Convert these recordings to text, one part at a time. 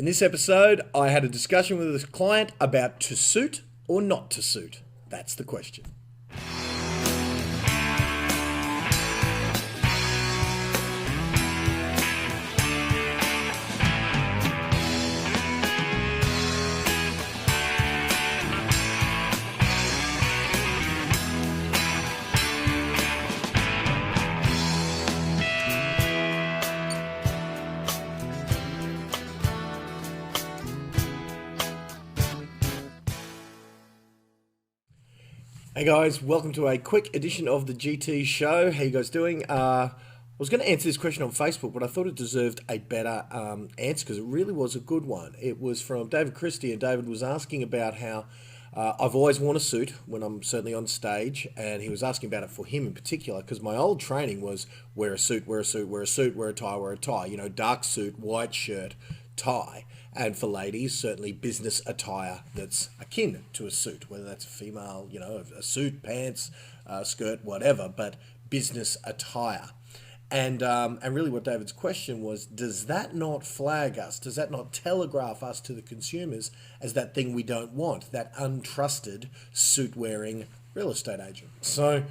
In this episode, I had a discussion with a client about to suit or not to suit. That's the question. Hey guys, welcome to a quick edition of the GT show. How you guys doing? I was going to answer this question on Facebook, but I thought it deserved a better answer because it really was a good one. It was from David Christie, and David was asking about how I've always worn a suit when I'm certainly on stage, and he was asking about it for him in particular because my old training was wear a suit, wear a suit, wear a suit, wear a tie, wear a tie. You know, dark suit, white shirt, tie. And for ladies, certainly business attire that's akin to a suit, whether that's a female, you know, a suit, pants, skirt, whatever, but business attire. And really what David's question was, does that not flag us? Does that not telegraph us to the consumers as that thing we don't want, that untrusted suit-wearing real estate agent? So,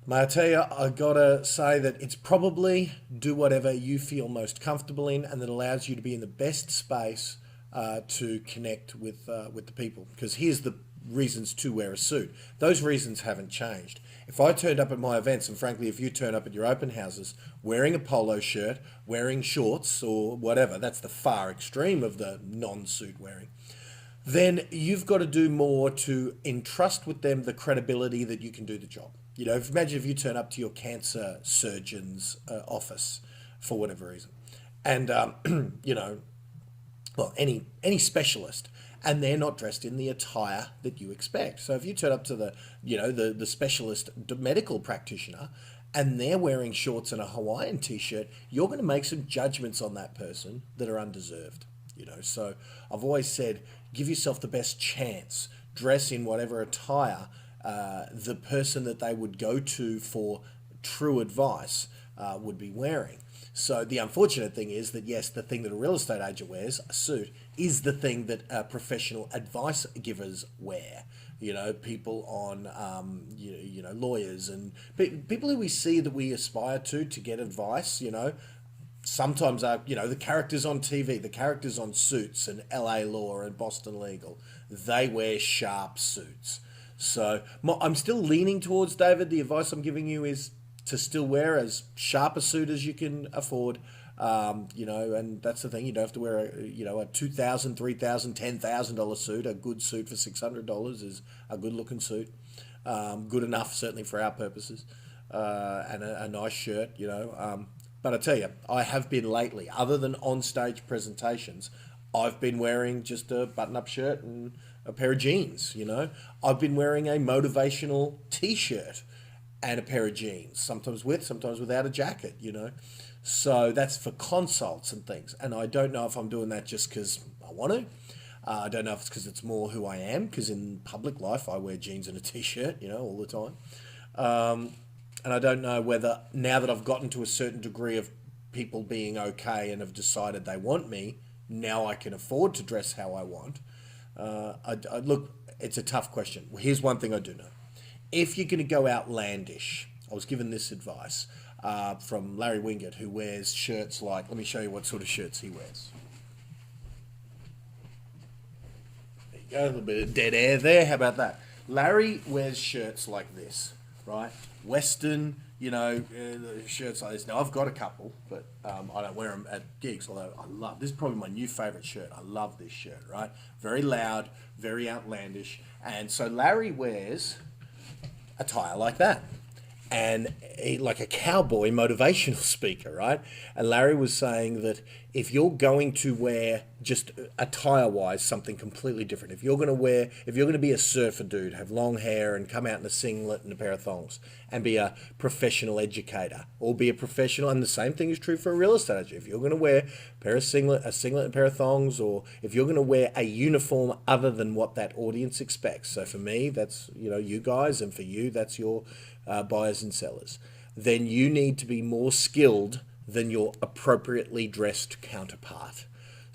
may I tell you, I gotta say that it's probably do whatever you feel most comfortable in, and that allows you to be in the best space to connect with the people. Because here's the reasons to wear a suit. Those reasons haven't changed. If I turned up at my events, and frankly, if you turn up at your open houses wearing a polo shirt, wearing shorts or whatever, that's the far extreme of the non-suit wearing, then you've got to do more to entrust with them the credibility that you can do the job. You know, imagine if you turn up to your cancer surgeon's office for whatever reason, and you know, well, any specialist, and they're not dressed in the attire that you expect. So if you turn up to the specialist medical practitioner, and they're wearing shorts and a Hawaiian t-shirt, you're going to make some judgments on that person that are undeserved. You know, so I've always said, give yourself the best chance. Dress in whatever attire the person that they would go to for true advice would be wearing. So the unfortunate thing is that, yes, the thing that a real estate agent wears, a suit, is the thing that professional advice givers wear. You know, people on, you know, lawyers and people who we see that we aspire to get advice, you know, sometimes are, you know, the characters on TV, the characters on Suits and LA Law and Boston Legal, they wear sharp suits. So I'm still leaning towards, David, the advice I'm giving you is to still wear as sharp a suit as you can afford. You know, and that's the thing. You don't have to wear a $2,000, $3,000, $10,000 suit. A good suit for $600 is a good looking suit. Good enough, certainly for our purposes. And a nice shirt, you know. But I tell you, I have been lately, other than on-stage presentations, I've been wearing just a button-up shirt and a pair of jeans, you know. I've been wearing a motivational t-shirt and a pair of jeans, sometimes without a jacket, you know. So that's for consults and things. And I don't know if I'm doing that just because I want to. I don't know if it's because it's more who I am, because in public life I wear jeans and a t-shirt, you know, all the time. And I don't know whether, now that I've gotten to a certain degree of people being okay and have decided they want me, now I can afford to dress how I want. Look, it's a tough question. Here's one thing I do know. If you're going to go outlandish, I was given this advice from Larry Wingert, who wears shirts like, let me show you what sort of shirts he wears. There you go, a little bit of dead air there. How about that? Larry wears shirts like this, right? Western, you know, shirts like this. Now, I've got a couple, but I don't wear them at gigs, although this is probably my new favorite shirt. I love this shirt, right? Very loud, very outlandish. And so Larry wears attire like that. And like a cowboy motivational speaker, right? And Larry was saying that if you're going to wear, just attire-wise, something completely different, if you're going to be a surfer dude, have long hair and come out in a singlet and a pair of thongs, and be a professional educator, or be a professional, and the same thing is true for a real estate agent. If you're going to wear a singlet and a pair of thongs, or if you're going to wear a uniform other than what that audience expects. So for me, that's, you know, you guys, and for you, that's your buyers and sellers, then you need to be more skilled than your appropriately dressed counterpart.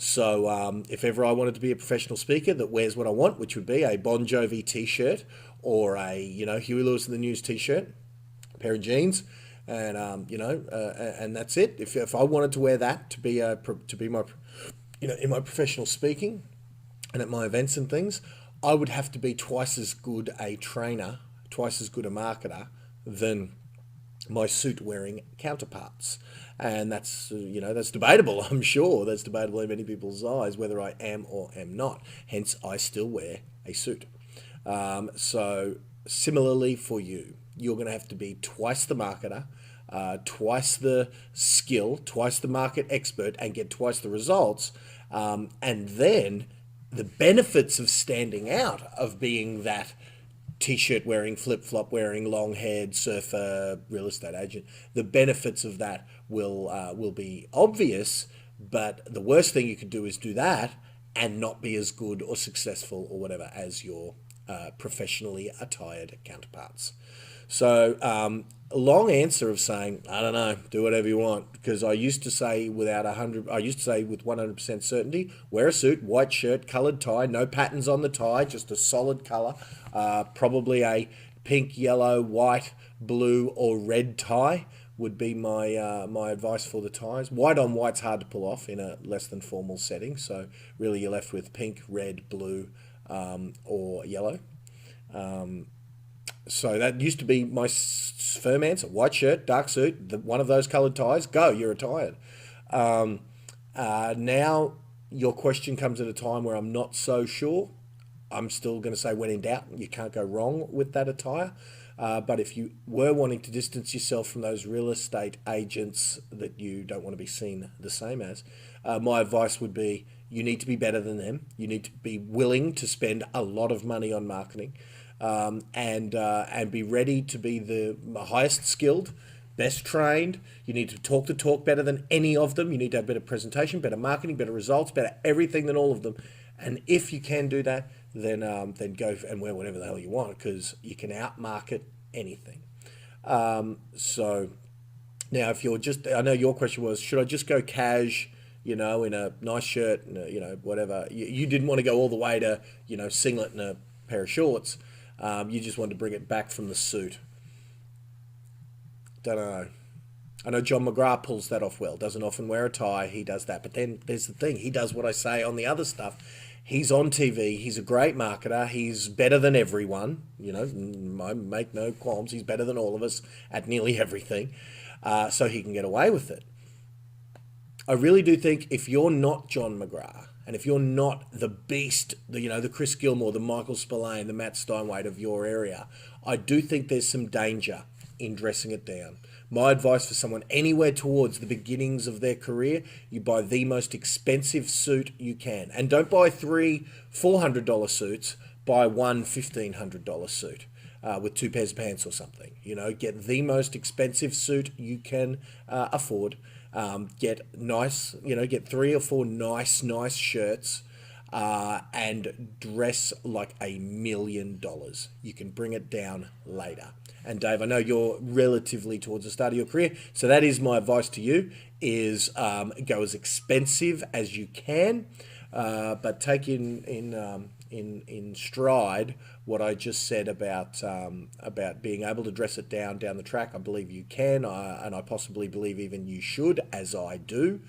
So if ever I wanted to be a professional speaker that wears what I want, which would be a Bon Jovi t-shirt or a, Huey Lewis in the News t-shirt, a pair of jeans, and and that's it. If I wanted to wear that to be my, in my professional speaking and at my events and things, I would have to be twice as good a trainer, twice as good a marketer than my suit wearing counterparts. And that's that's debatable. I'm sure that's debatable in many people's eyes whether I am or am not. Hence I still wear a suit. So similarly for you, you're going to have to be twice the marketer, twice the skill, twice the market expert, and get twice the results. And then the benefits of standing out, of being that t-shirt wearing, flip-flop wearing, long-haired surfer, real estate agent, the benefits of that will be obvious. But the worst thing you could do is do that and not be as good or successful or whatever as your professionally attired counterparts. So a long answer of saying, I don't know, do whatever you want, because I used to say with 100% certainty, wear a suit, white shirt, coloured tie, no patterns on the tie, just a solid colour, probably a pink, yellow, white, blue or red tie would be my my advice for the ties. White on white's hard to pull off in a less than formal setting, so really you're left with pink, red, blue or yellow. So that used to be my firm answer: white shirt, dark suit, one of those coloured ties. Go, you're retired. Now your question comes at a time where I'm not so sure. I'm still going to say, when in doubt, you can't go wrong with that attire. But if you were wanting to distance yourself from those real estate agents that you don't want to be seen the same as, my advice would be, you need to be better than them. You need to be willing to spend a lot of money on marketing. And be ready to be the highest skilled, best trained. You need to talk the talk better than any of them. You need to have better presentation, better marketing, better results, better everything than all of them. And if you can do that, then go and wear whatever the hell you want, because you can outmarket anything. So now, if you're I know your question was, should I just go cash? In a nice shirt, and whatever. You didn't want to go all the way to singlet and a pair of shorts. You just wanted to bring it back from the suit. Don't know. I know John McGrath pulls that off well. Doesn't often wear a tie. He does that. But then there's the thing. He does what I say on the other stuff. He's on TV. He's a great marketer. He's better than everyone. I make no qualms. He's better than all of us at nearly everything. So he can get away with it. I really do think if you're not John McGrath, and if you're not the beast, the Chris Gilmore, the Michael Spillane, the Matt Steinway of your area, I do think there's some danger in dressing it down. My advice for someone anywhere towards the beginnings of their career, you buy the most expensive suit you can. And don't buy $300, $400 suits, buy one $1,500 suit with two pairs of pants or something. Get the most expensive suit you can afford. Get nice, get 3 or 4 nice shirts, and dress like $1 million. You can bring it down later. And Dave, I know you're relatively towards the start of your career, so that is my advice to you: is go as expensive as you can, but take in stride what I just said about being able to dress it down the track. I believe you can, and I possibly believe even you should, as I do.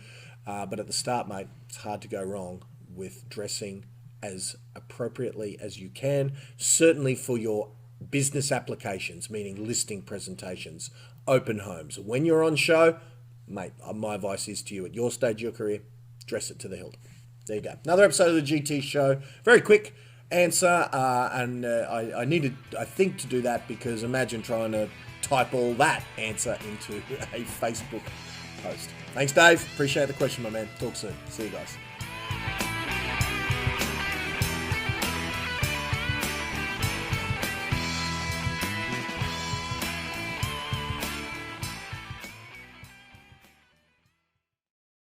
But at the start, mate, it's hard to go wrong with dressing as appropriately as you can. Certainly for your business applications, meaning listing presentations, open homes. When you're on show, mate, my advice is to you, at your stage of your career, dress it to the hilt. There you go. Another episode of the GT Show. Very quick answer, and I needed, I think, to do that, because imagine trying to type all that answer into a Facebook post. Thanks, Dave. Appreciate the question, my man. Talk soon. See you guys.